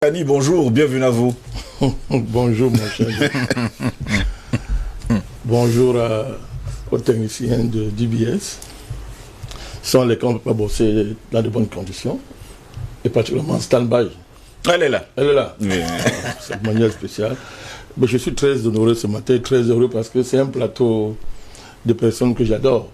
Annie, bonjour, bienvenue à vous. Bonjour mon cher. Bonjour aux techniciens de DBS. Sans lesquels on ne peut pas bosser dans de bonnes conditions. Et particulièrement stand-by. Elle est là. Elle est là. Oui. C'est de manière spéciale. Mais je suis très honoré ce matin, très heureux parce que c'est un plateau de personnes que j'adore.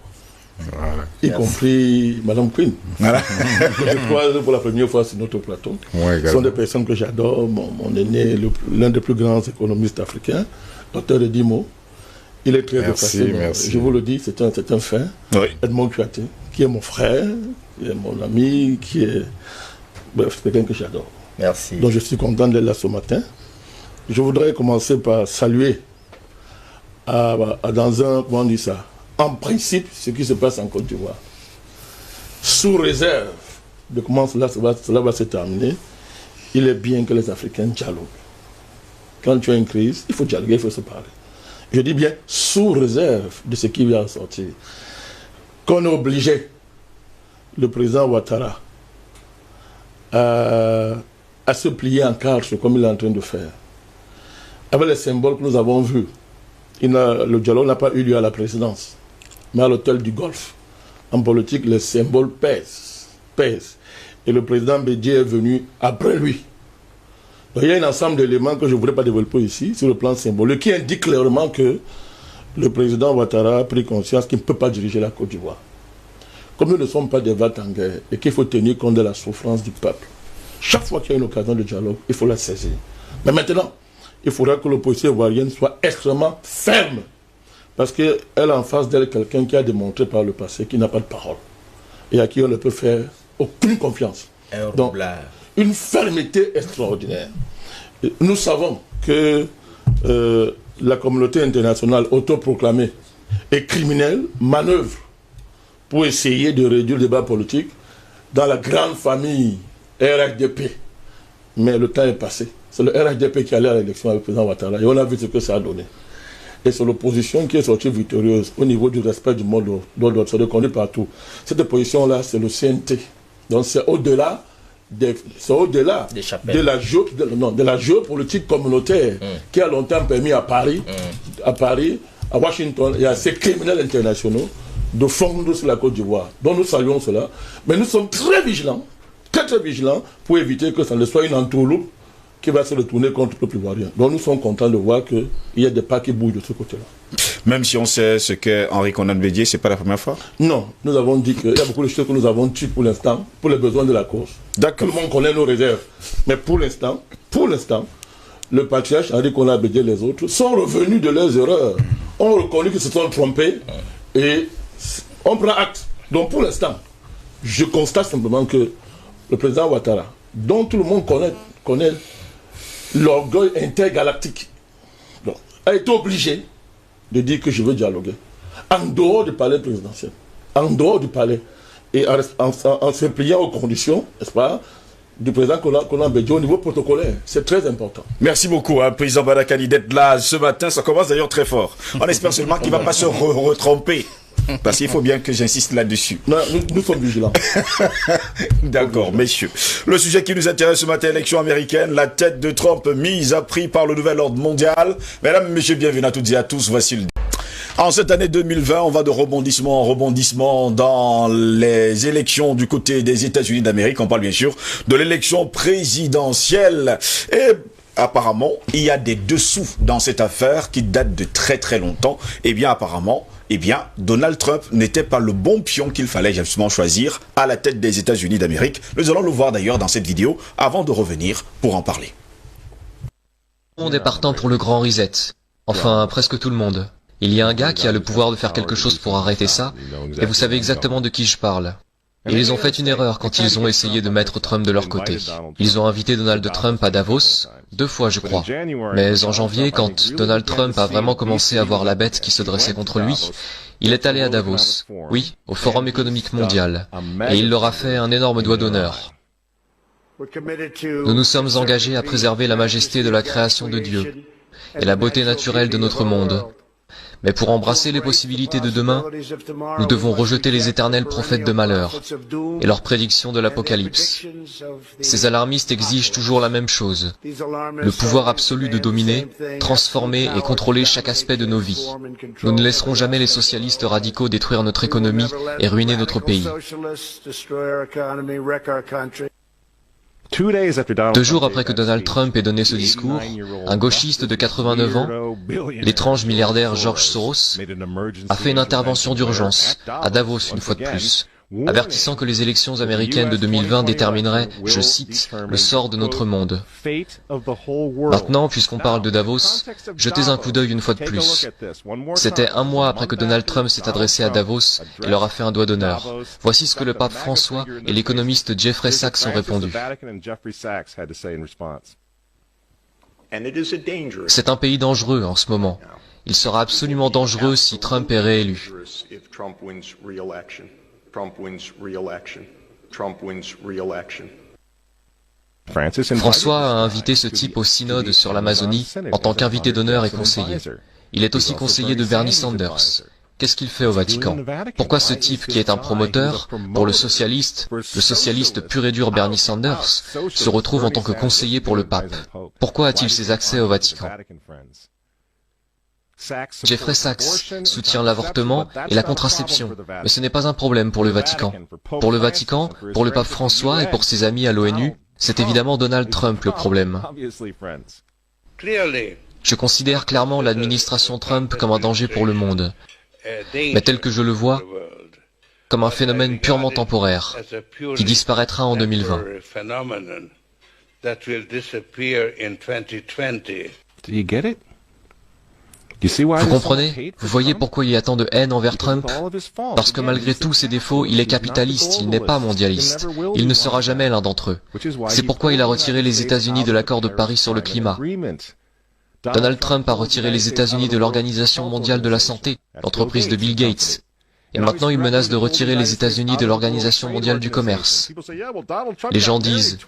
Voilà. Y compris Madame Queen. Voilà. Je croise pour la première fois sur notre plateau. Ouais, Ce sont des personnes que j'adore. Mon aîné, l'un des plus grands économistes africains, docteur Edimo. Il est très facile. Merci. Je vous le dis, c'est un fait. Oui. Edmond Kouyaté, qui est mon frère, qui est mon ami, qui est... Bref, c'est quelqu'un que j'adore. Merci. Donc je suis content d'être là ce matin. Je voudrais commencer par saluer dans un... Comment on dit ça? En principe, ce qui se passe en Côte d'Ivoire. Sous réserve de comment cela va se terminer, il est bien que les Africains dialoguent. Quand tu as une crise, il faut dialoguer, il faut se parler. Je dis bien sous réserve de ce qui vient sortir. Qu'on a obligé le président Ouattara à se plier en quatre comme il est en train de faire. Avec les symboles que nous avons vus, le dialogue n'a pas eu lieu à la présidence, mais à l'hôtel du Golfe. En politique, les symboles pèsent. Et le président Bédié est venu après lui. Donc, il y a un ensemble d'éléments que je ne voudrais pas développer ici, sur le plan symbolique, qui indique clairement que le président Ouattara a pris conscience qu'il ne peut pas diriger la Côte d'Ivoire. Comme nous ne sommes pas des vats en guerre et qu'il faut tenir compte de la souffrance du peuple, chaque fois qu'il y a une occasion de dialogue, il faut la saisir. Mais maintenant, il faudra que l'opposition ivoirienne soit extrêmement ferme. Parce qu'elle a en face d'elle quelqu'un qui a démontré par le passé qu'il n'a pas de parole. Et à qui on ne peut faire aucune confiance. Donc, une fermeté extraordinaire. Nous savons que la communauté internationale autoproclamée et criminelle manœuvre pour essayer de réduire le débat politique dans la grande famille RHDP. Mais le temps est passé. C'est le RHDP qui allait à l'élection avec le président Ouattara. Et on a vu ce que ça a donné. Et c'est l'opposition qui est sortie victorieuse au niveau du respect du mode d'ordre. C'est reconnu partout. Cette opposition-là, c'est le CNT. Donc c'est au-delà de la géopolitique communautaire qui a longtemps permis à Paris, à Washington et à ces criminels internationaux de fondre sur la Côte d'Ivoire. Donc nous saluons cela. Mais nous sommes très vigilants pour éviter que ça ne soit une entourloupe qui va se retourner contre le peuple ivoirien. Donc nous sommes contents de voir qu'il y a des pas qui bougent de ce côté-là. Même si on sait ce qu'est Henri Konan Bédié, ce n'est pas la première fois? Non, nous avons dit qu'il y a beaucoup de choses que nous avons tues pour l'instant, pour les besoins de la cause. D'accord. Tout le monde connaît nos réserves. Mais pour l'instant, le patriarche Henri Konan Bédié et les autres sont revenus de leurs erreurs, ont reconnu qu'ils se sont trompés et on prend acte. Donc pour l'instant, je constate simplement que le président Ouattara, dont tout le monde connaît l'orgueil intergalactique, donc, a été obligé de dire que je veux dialoguer en dehors du palais présidentiel, en dehors du palais, et en se pliant aux conditions, n'est-ce pas, du président Konan Bédié au niveau protocolaire. C'est très important. Merci beaucoup, président Badakani, d'être là ce matin. Ça commence d'ailleurs très fort. On espère seulement qu'il ne va pas se retromper. Parce qu'il faut bien que j'insiste là-dessus. Non, nous sommes vigilants. D'accord, messieurs. Le sujet qui nous intéresse ce matin, élection américaine, la tête de Trump mise à prix par le nouvel ordre mondial. Mesdames, messieurs, bienvenue à toutes et à tous. Voici le... En cette année 2020, on va de rebondissement en rebondissement dans les élections du côté des États-Unis d'Amérique. On parle bien sûr de l'élection présidentielle. Et apparemment, il y a des dessous dans cette affaire qui date de très très longtemps. Apparemment, Donald Trump n'était pas le bon pion qu'il fallait justement choisir à la tête des États-Unis d'Amérique. Nous allons le voir d'ailleurs dans cette vidéo avant de revenir pour en parler. Tout le monde est partant pour le grand reset. Enfin, presque tout le monde. Il y a un gars qui a le pouvoir de faire quelque chose pour arrêter ça, et vous savez exactement de qui je parle. Et ils ont fait une erreur quand ils ont essayé de mettre Trump de leur côté. Ils ont invité Donald Trump à Davos, 2 fois je crois. Mais en janvier, quand Donald Trump a vraiment commencé à voir la bête qui se dressait contre lui, il est allé à Davos, oui, au Forum économique mondial, et il leur a fait un énorme doigt d'honneur. Nous nous sommes engagés à préserver la majesté de la création de Dieu et la beauté naturelle de notre monde. Mais pour embrasser les possibilités de demain, nous devons rejeter les éternels prophètes de malheur et leurs prédictions de l'Apocalypse. Ces alarmistes exigent toujours la même chose, le pouvoir absolu de dominer, transformer et contrôler chaque aspect de nos vies. Nous ne laisserons jamais les socialistes radicaux détruire notre économie et ruiner notre pays. 2 jours après que Donald Trump ait donné ce discours, un gauchiste de 89 ans, l'étrange milliardaire George Soros, a fait une intervention d'urgence à Davos une fois de plus, avertissant que les élections américaines de 2020 détermineraient, je cite, le sort de notre monde. Maintenant, puisqu'on parle de Davos, jetez un coup d'œil une fois de plus. C'était 1 mois après que Donald Trump s'est adressé à Davos et leur a fait un doigt d'honneur. Voici ce que le pape François et l'économiste Jeffrey Sachs ont répondu. C'est un pays dangereux en ce moment. Il sera absolument dangereux si Trump est réélu. François a invité ce type au synode sur l'Amazonie en tant qu'invité d'honneur et conseiller. Il est aussi conseiller de Bernie Sanders. Qu'est-ce qu'il fait au Vatican? Pourquoi ce type qui est un promoteur, pour le socialiste pur et dur Bernie Sanders, se retrouve en tant que conseiller pour le pape? Pourquoi a-t-il ces accès au Vatican? Jeffrey Sachs soutient l'avortement et la contraception, mais ce n'est pas un problème pour le Vatican. Pour le Vatican, pour le pape François et pour ses amis à l'ONU, c'est évidemment Donald Trump le problème. Je considère clairement l'administration Trump comme un danger pour le monde, mais tel que je le vois, comme un phénomène purement temporaire, qui disparaîtra en 2020. Vous comprenez? Vous voyez pourquoi il y a tant de haine envers Trump? Parce que malgré tous ses défauts, il est capitaliste, il n'est pas mondialiste. Il ne sera jamais l'un d'entre eux. C'est pourquoi il a retiré les États-Unis de l'accord de Paris sur le climat. Donald Trump a retiré les États-Unis de l'Organisation mondiale de la santé, l'entreprise de Bill Gates. Et maintenant, il menace de retirer les États-Unis de l'Organisation mondiale du commerce. Les gens disent,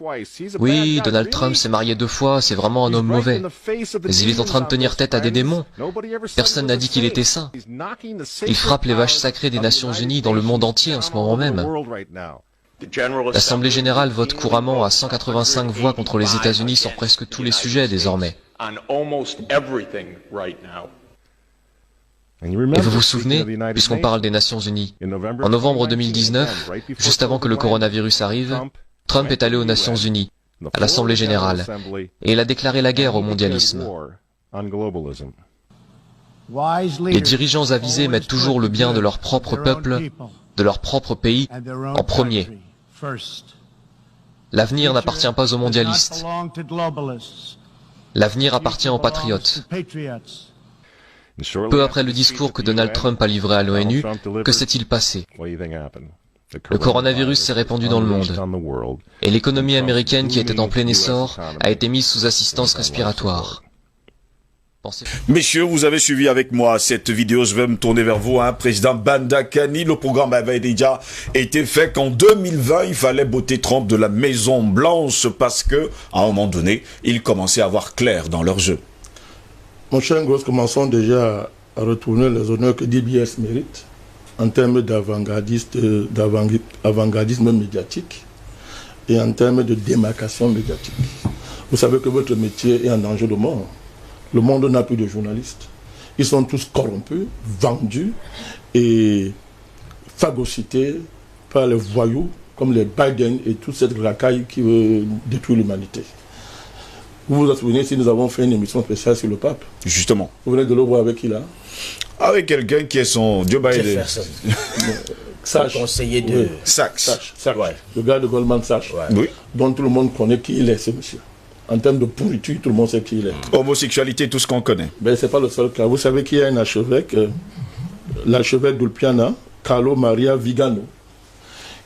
oui, Donald Trump s'est marié 2 fois, c'est vraiment un homme mauvais. Mais il est en train de tenir tête à des démons. Personne n'a dit qu'il était saint. Il frappe les vaches sacrées des Nations Unies dans le monde entier en ce moment même. L'Assemblée générale vote couramment à 185 voix contre les États-Unis sur presque tous les sujets désormais. Et vous vous souvenez, puisqu'on parle des Nations Unies, en novembre 2019, juste avant que le coronavirus arrive, Trump est allé aux Nations Unies, à l'Assemblée générale, et il a déclaré la guerre au mondialisme. Les dirigeants avisés mettent toujours le bien de leur propre peuple, de leur propre pays, en premier. L'avenir n'appartient pas aux mondialistes. L'avenir appartient aux patriotes. Peu après le discours que Donald Trump a livré à l'ONU, que s'est-il passé? Le coronavirus s'est répandu dans le monde, et l'économie américaine qui était en plein essor a été mise sous assistance respiratoire. Messieurs, vous avez suivi avec moi cette vidéo, je vais me tourner vers vous, président Bandakani. Le programme avait déjà été fait qu'en 2020, il fallait botter Trump de la Maison Blanche parce que, à un moment donné, ils commençaient à voir clair dans leur jeu. Mon cher Ngoz, commençons déjà à retourner les honneurs que DBS mérite en termes d'avant-gardisme médiatique et en termes de démarcation médiatique. Vous savez que votre métier est en danger de mort. Le monde n'a plus de journalistes. Ils sont tous corrompus, vendus et phagocytés par les voyous comme les Biden et toute cette racaille qui veut détruire l'humanité. Vous vous souvenez si nous avons fait une émission spéciale sur le pape? Justement. Vous venez de le voir avec qui là? Avec quelqu'un qui est son Joe Biden. Sachs. Conseiller de... Oui. Sachs. Ouais. Le gars de Goldman Sachs. Ouais. Oui. Dont tout le monde connaît qui il est, ce monsieur. En termes de pourriture, tout le monde sait qui il est. Homosexualité, tout ce qu'on connaît. Mais ce n'est pas le seul cas. Vous savez qu'il y a un archevêque, l'archevêque d'Ulpiana, Carlo Maria Vigano,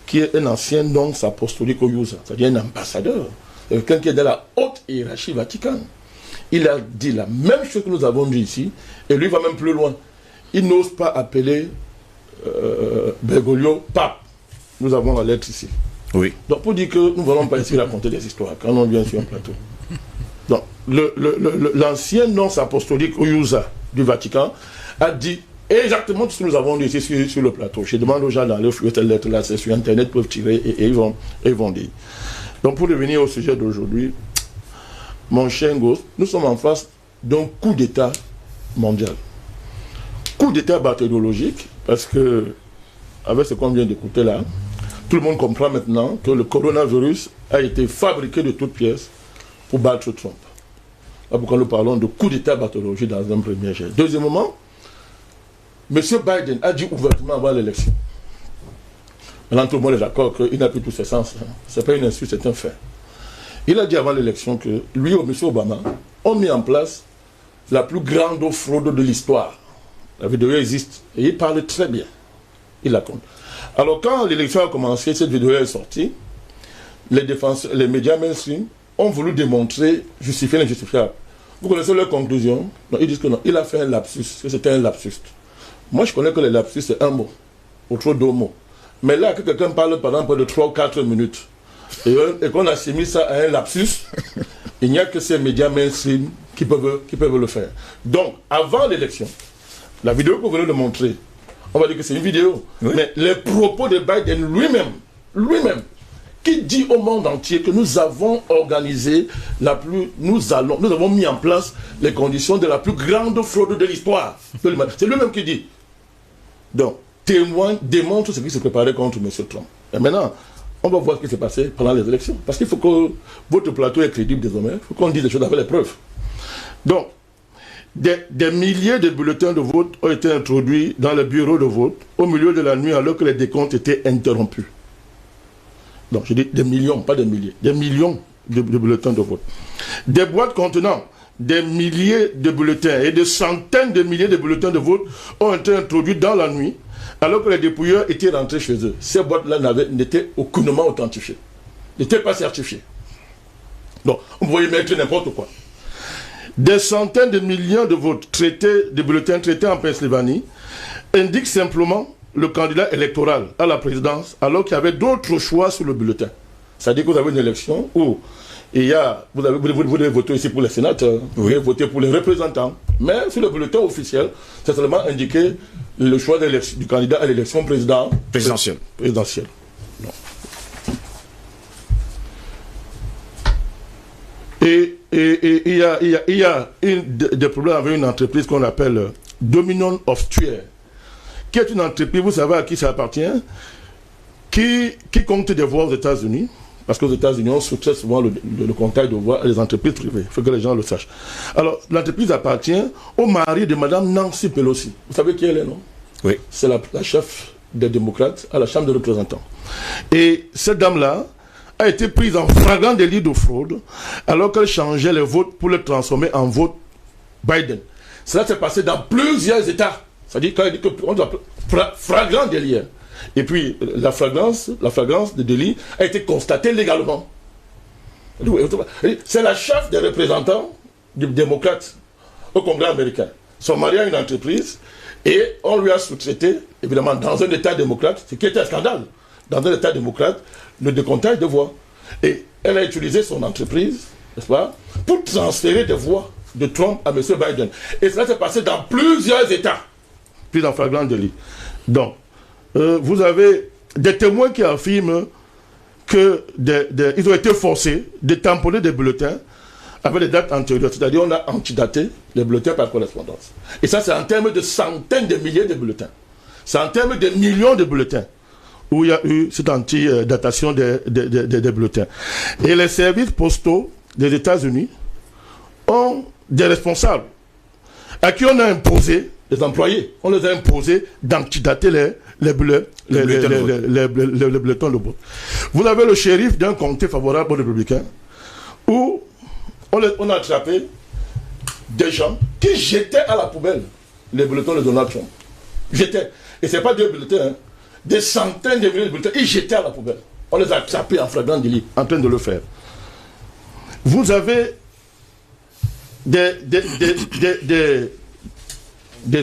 qui est un ancien nonce apostolique au Yusa, c'est-à-dire un ambassadeur. Quelqu'un qui est de la haute hiérarchie vaticane. Il a dit la même chose que nous avons dit ici, et lui va même plus loin. Il n'ose pas appeler Bergoglio pape. Nous avons la lettre ici. Oui. Donc pour dire que nous ne voulons pas ici raconter des histoires quand on vient sur un plateau. Donc l'ancien nonce apostolique Oyusa du Vatican a dit exactement tout ce que nous avons dit ici sur le plateau. Je demande aux gens d'aller fouiller cette lettre-là, c'est sur Internet, ils peuvent tirer et ils vont dire. Donc pour revenir au sujet d'aujourd'hui, mon cher Ngoz, nous sommes en face d'un coup d'État mondial. Coup d'État bactériologique, parce que, avec ce qu'on vient d'écouter là, tout le monde comprend maintenant que le coronavirus a été fabriqué de toutes pièces pour battre Trump. Là pourquoi nous parlons de coup d'État bactériologique dans un premier jet. Deuxièmement, M. Biden a dit ouvertement avant l'élection. Maintenant, tout le monde est d'accord qu'il n'a plus tous ses sens. Hein. Ce n'est pas une insulte, c'est un fait. Il a dit avant l'élection que lui et M. Obama ont mis en place la plus grande fraude de l'histoire. La vidéo existe et il parle très bien. Il la compte. Alors quand l'élection a commencé, cette vidéo est sortie, les médias mainstream ont voulu démontrer, justifier l'injustifiable. Vous connaissez leur conclusion? Non, ils disent que non, il a fait un lapsus, que c'était un lapsus. Moi je connais que les lapsus c'est un mot, ou trop deux mots. Mais là, que quelqu'un parle pendant près de 3 ou 4 minutes, et qu'on assimile ça à un lapsus, il n'y a que ces médias mainstream qui peuvent le faire. Donc, avant l'élection, la vidéo que vous venez de montrer, on va dire que c'est une vidéo, oui. Mais les propos de Biden lui-même, qui dit au monde entier que nous avons organisé nous avons mis en place les conditions de la plus grande fraude de l'histoire. C'est lui-même qui dit. Donc, démontre ce qui se préparait contre M. Trump. Et maintenant, on va voir ce qui s'est passé pendant les élections. Parce qu'il faut que votre plateau est crédible désormais. Il faut qu'on dise des choses avec les preuves. Donc, des milliers de bulletins de vote ont été introduits dans les bureaux de vote au milieu de la nuit alors que les décomptes étaient interrompus. Donc, je dis des millions, pas des milliers. Des millions de bulletins de vote. Des boîtes contenant des milliers de bulletins et des centaines de milliers de bulletins de vote ont été introduits dans la nuit alors que les dépouilleurs étaient rentrés chez eux. Ces boîtes-là n'étaient aucunement authentifiées, n'étaient pas certifiées. Donc, on pouvait y mettre n'importe quoi. Des centaines de millions de votes de bulletins traités en Pennsylvanie indiquent simplement le candidat électoral à la présidence alors qu'il y avait d'autres choix sur le bulletin. C'est-à-dire que vous avez une élection où vous devez voter ici pour les sénateurs, vous devez voter pour les représentants, mais sur le bulletin officiel, c'est seulement indiqué le choix du candidat à l'élection présidentielle. Non. Et il y a des problèmes avec une entreprise qu'on appelle Dominion of Tuer, qui est une entreprise, vous savez à qui ça appartient, qui compte des voix aux États-Unis, parce qu'aux États-Unis, on sous-traite souvent le contact de voix à les entreprises privées. Il faut que les gens le sachent. Alors, l'entreprise appartient au mari de Mme Nancy Pelosi. Vous savez qui elle est, non? Oui. C'est la chef des démocrates à la Chambre des représentants. Et cette dame-là a été prise en flagrant délit de fraude alors qu'elle changeait les votes pour les transformer en vote Biden. Cela s'est passé dans plusieurs États. C'est-à-dire qu'on doit flagrant délit. Et puis la flagrance de délit a été constatée légalement. C'est la chef des représentants du démocrate au Congrès américain. Son mari a une entreprise et on lui a sous-traité, évidemment, dans un État démocrate, ce qui est un scandale. Dans un État démocrate, le décomptage de voix. Et elle a utilisé son entreprise, n'est-ce pas, pour transférer des voix de Trump à M. Biden. Et cela s'est passé dans plusieurs États, puis en flagrant délit. Donc, vous avez des témoins qui affirment qu'ils ont été forcés de tamponner des bulletins avec des dates antérieures. C'est-à-dire on a antidaté les bulletins par correspondance. Et ça, c'est en termes de centaines de milliers de bulletins. C'est en termes de millions de bulletins où il y a eu cette anti-datation des bulletins. Et les services postaux des États-Unis ont des responsables à qui on a imposé, les employés, on les a imposé d'antidater les bulletins de vote. Vous avez le shérif d'un comté favorable aux républicains où on a attrapé des gens qui jetaient à la poubelle les bulletins de Donald Trump. Jetaient. Et ce n'est pas 2 bulletins, hein. Des centaines de milliers de bulletins, ils jetaient à la poubelle. On les a attrapés en flagrant délit, en train de le faire. Vous avez des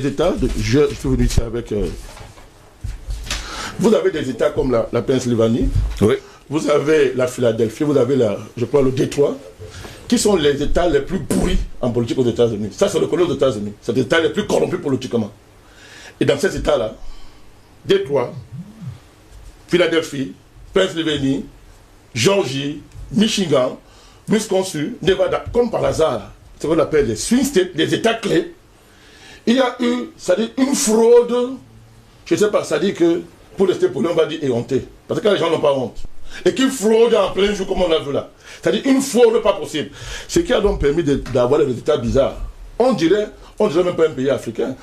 États, je suis venu ici avec... vous avez des États comme la Pennsylvanie, oui. Vous avez la Philadelphie, vous avez le Détroit, qui sont les États les plus pourris en politique aux États-Unis. Ça, c'est reconnu aux États-Unis. C'est les États les plus corrompus politiquement. Et dans ces États-là, Détroit, Philadelphie, Pennsylvanie, Georgie, Michigan, Wisconsin, Nevada, comme par hasard, ce qu'on appelle les swing states, les États clés, il y a eu, c'est-à-dire une fraude, je ne sais pas, c'est-à-dire que, pour rester poli, on va dire éhonté, parce que les gens n'ont pas honte. Et qu'ils fraudent en plein jour, comme on l'a vu là. C'est-à-dire une fraude pas possible. Ce qui a donc permis d'avoir des résultats bizarres. On dirait même pas un pays africain.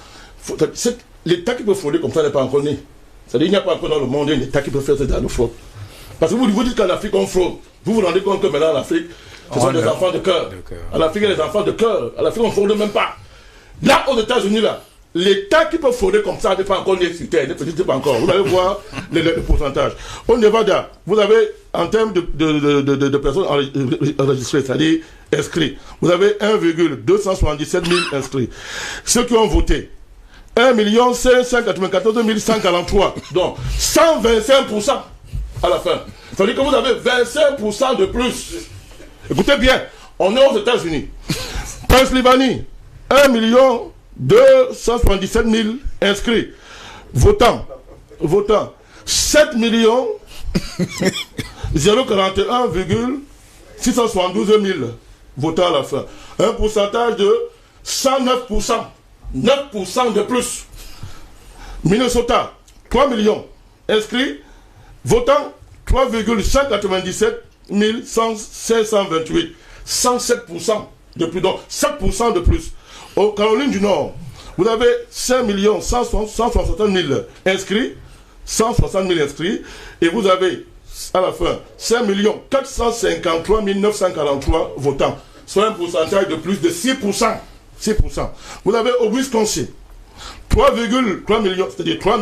L'État qui peut frauder comme ça n'est pas encore né. C'est-à-dire qu'il n'y a pas encore dans le monde un État qui peut faire ce genre de fraude. Parce que vous dites qu'en Afrique on fraude. Vous vous rendez compte que maintenant en Afrique, ce sont des enfants de cœur. En Afrique, il y a des enfants de cœur. En Afrique, on ne fraude même pas. Là, aux États-Unis, là, l'État qui peut frauder comme ça n'est pas encore né sur terre. Ne pas encore. Vous allez voir les pourcentages. Au Nevada, vous avez, en termes de personnes enregistrées, c'est-à-dire inscrits, vous avez 1,277 000 inscrits. Ceux qui ont voté, 1 594 143. Donc, 125% à la fin. Ça veut dire que vous avez 25% de plus. Écoutez bien, on est aux États-Unis. Pennsylvanie, 1 277 000 inscrits. Votants. 7 041 672 000 votants à la fin. Un pourcentage de 109%. 9% de plus. Minnesota, 3 millions inscrits. Votants, 3,197 528. 107% de plus. Donc, 7% de plus. Au Caroline du Nord, vous avez 5 160 000 inscrits. 160 000 inscrits. Et vous avez, à la fin, 5 453 943 votants. Soit un pourcentage de plus de 6%. 6%. Vous avez au Wisconsin 3,3 millions, c'est-à-dire 3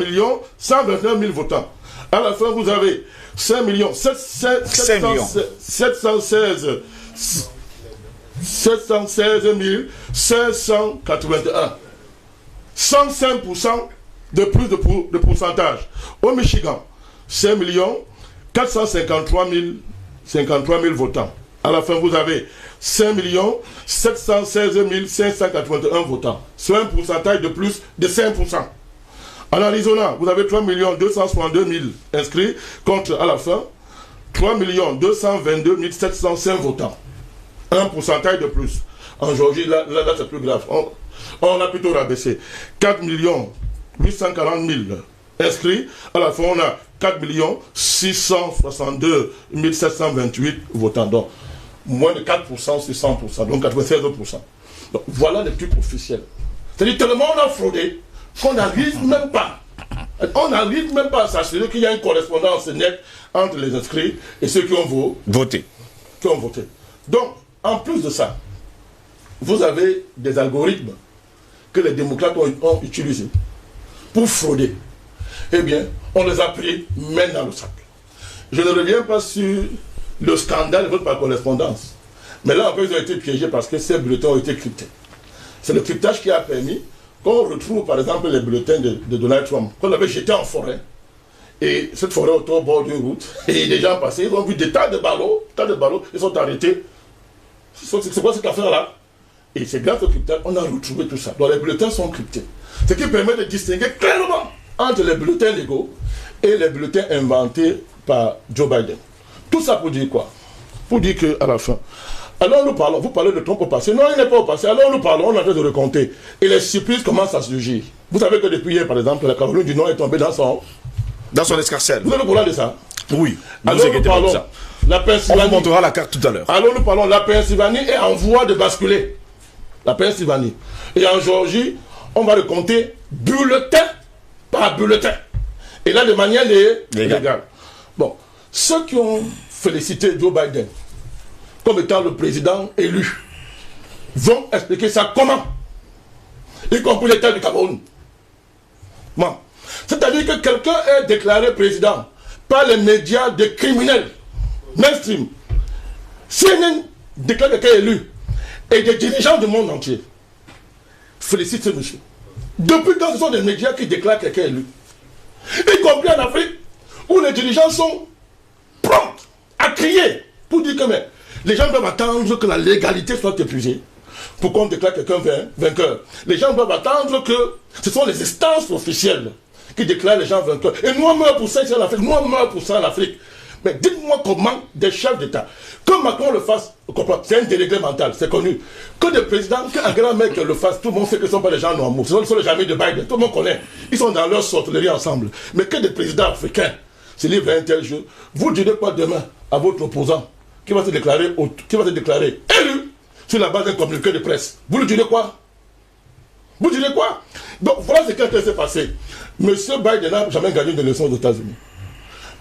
129 000 votants. À la fin, vous avez 5 716 581. 105% de plus de pourcentage. Au Michigan, 5 453 000 votants. À la fin, vous avez 5 716 581 votants, soit un pourcentage de plus de 5%. En Arizona, vous avez 3 262 000 inscrits, contre, à la fin, 3 222 705 votants. Un pourcentage de plus. En Géorgie, là c'est plus grave. On a plutôt rabaissé. 4 840 000 inscrits. À la fin, on a 4 662 728 votants. Donc, moins de 4% sur 100%, donc 96%. Donc, voilà les trucs officiels. C'est-à-dire tellement on a fraudé qu'on n'arrive même pas. On n'arrive même pas à s'assurer qu'il y a une correspondance nette entre les inscrits et ceux qui ont voté. Donc, en plus de ça, vous avez des algorithmes que les démocrates ont utilisés pour frauder. Eh bien, on les a pris main dans le sac. Je ne reviens pas sur le scandale de vote par correspondance. Mais là, encore, ils ont été piégés parce que ces bulletins ont été cryptés. C'est le cryptage qui a permis qu'on retrouve, par exemple, les bulletins de Donald Trump, qu'on avait jetés en forêt. Et cette forêt autour au bord d'une route. Et les gens passaient, ils ont vu des tas de ballots, ils sont arrêtés. C'est quoi cette affaire-là? Et c'est grâce au cryptage qu'on a retrouvé tout ça. Donc les bulletins sont cryptés. Ce qui permet de distinguer clairement entre les bulletins légaux et les bulletins inventés par Joe Biden. Tout ça pour dire quoi? Pour dire qu'à la fin, alors nous parlons, vous parlez de Trump au passé. Non, il n'est pas au passé. Alors nous parlons, on est en train de recompter. Et les surprises commencent à surgir. Vous savez que depuis hier, par exemple, la Caroline du Nord est tombée dans son escarcelle. Vous avez parlé de ça? Oui. Alors nous parlons, la Pennsylvanie. On vous montrera la carte tout à l'heure. Alors nous parlons, la Pennsylvanie est en voie de basculer. La Pennsylvanie. Et en Géorgie, on va recompter bulletin par bulletin. Et là, de manière légale. Bon, ceux qui ont félicité Joe Biden comme étant le président élu vont expliquer ça comment, y compris l'État du Cameroun. Bon. C'est-à-dire que quelqu'un est déclaré président par les médias de criminels mainstream. CNN déclare quelqu'un élu et des dirigeants du monde entier félicitent ce monsieur. Depuis quand ce sont des médias qui déclarent quelqu'un élu, y compris en Afrique, où les dirigeants sont prompts à crier pour dire que mais, les gens doivent attendre que la légalité soit épuisée pour qu'on déclare quelqu'un vainqueur. Les gens doivent attendre que ce sont les instances officielles qui déclarent les gens vainqueurs. Et nous, on meurt pour ça ici en Afrique. Nous, on meurt pour ça en Afrique. Mais dites-moi comment des chefs d'État, que Macron le fasse, c'est un délégué mental, c'est connu. Que des présidents, qu'un grand mec le fasse, tout le monde sait que ce ne sont pas des gens normaux. Ce sont les amis de Biden, tout le monde connaît. Ils sont dans leur sorcellerie ensemble. Mais que des présidents africains se livrent à un tel jeu, vous direz quoi demain à votre opposant qui va se déclarer élu sur la base d'un communiqué de presse? Vous lui direz quoi? Vous direz quoi? Donc voilà ce qui s'est passé. Monsieur Biden n'a jamais gagné une élection aux États-Unis.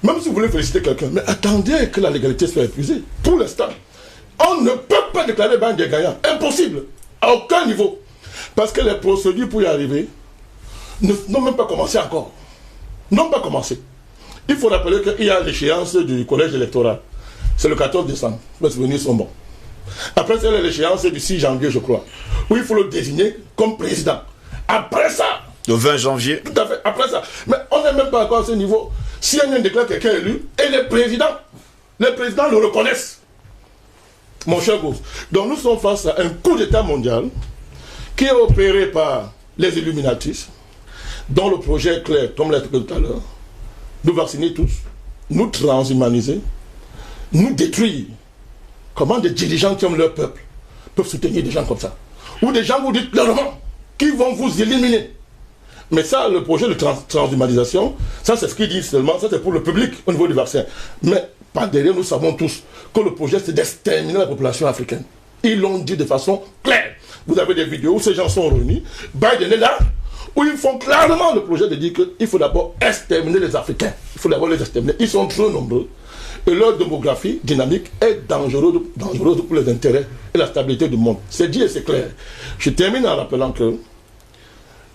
Même si vous voulez féliciter quelqu'un, mais attendez que la légalité soit épuisée. Pour l'instant, on ne peut pas déclarer Biden gagnant. Impossible. À aucun niveau. Parce que les procédures pour y arriver n'ont même pas commencé encore. N'ont pas commencé. Il faut rappeler qu'il y a l'échéance du collège électoral. C'est le 14 décembre. Les souvenirs sont bons. Après, c'est l'échéance du 6 janvier, je crois, où il faut le désigner comme président. Après ça, le 20 janvier. Tout à fait, après ça. Mais on n'est même pas encore à ce niveau. Si on déclare quelqu'un élu, et les présidents le reconnaissent. Mon cher Gauss. Donc nous sommes face à un coup d'État mondial qui est opéré par les Illuminatis, dont le projet est clair, comme l'a dit tout à l'heure, nous vacciner tous, nous transhumaniser, nous détruire. Comment des dirigeants qui aiment leur peuple peuvent soutenir des gens comme ça? Ou des gens vous dites clairement qui vont vous éliminer. Mais ça, le projet de transhumanisation, ça c'est ce qu'ils disent seulement, ça c'est pour le public au niveau du vaccin. Mais par derrière, nous savons tous que le projet c'est d'exterminer la population africaine. Ils l'ont dit de façon claire. Vous avez des vidéos où ces gens sont réunis, Biden est là, où ils font clairement le projet de dire qu'il faut d'abord exterminer les Africains. Il faut d'abord les exterminer. Ils sont trop nombreux. Et leur démographie dynamique est dangereuse pour les intérêts et la stabilité du monde. C'est dit et c'est clair. Je termine en rappelant que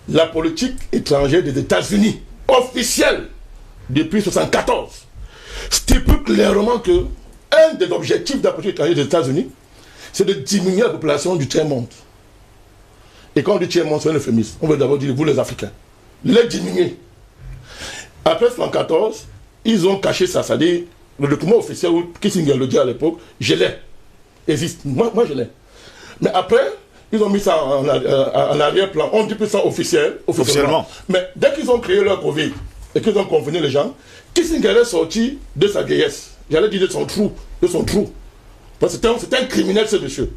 la politique étrangère des États-Unis, officielle, depuis 1974, stipule clairement que un des objectifs de la politique étrangère des États-Unis, c'est de diminuer la population du tiers-monde. Et quand on dit tiers-monde, c'est un euphémisme. On veut d'abord dire, vous les Africains, les diminuer. Après 1974, ils ont caché ça, c'est-à-dire le document officiel où Kissinger le dit à l'époque, je l'ai. Existe. Moi je l'ai. Mais après, ils ont mis ça en arrière-plan. On dit plus ça officiellement. Mais dès qu'ils ont créé leur Covid et qu'ils ont convenu les gens, Kissinger est sorti de sa vieillesse. J'allais dire de son trou. Parce que c'est un criminel, ce monsieur.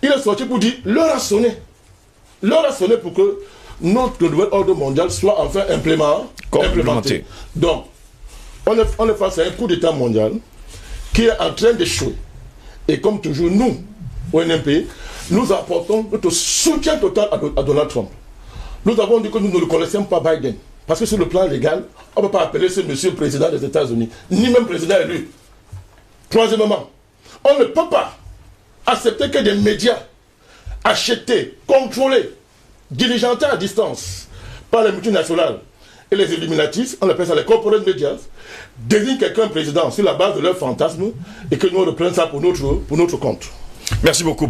Il est sorti pour dire, l'heure a sonné. L'heure a sonné pour que notre nouvel ordre mondial soit enfin implémenté. Donc, on est face à un coup d'État mondial qui est en train d'échouer. Et comme toujours, nous, au NMP, nous apportons notre soutien total à Donald Trump. Nous avons dit que nous ne le connaissions pas Biden. Parce que sur le plan légal, on ne peut pas appeler ce monsieur président des États-Unis, ni même président élu. Troisièmement, on ne peut pas accepter que des médias achetés, contrôlés, diligentés à distance par les multinationales et les Illuminatis, on appelle ça les corporate medias, désignent quelqu'un président sur la base de leur fantasme et que nous reprenions ça pour notre compte. Merci beaucoup.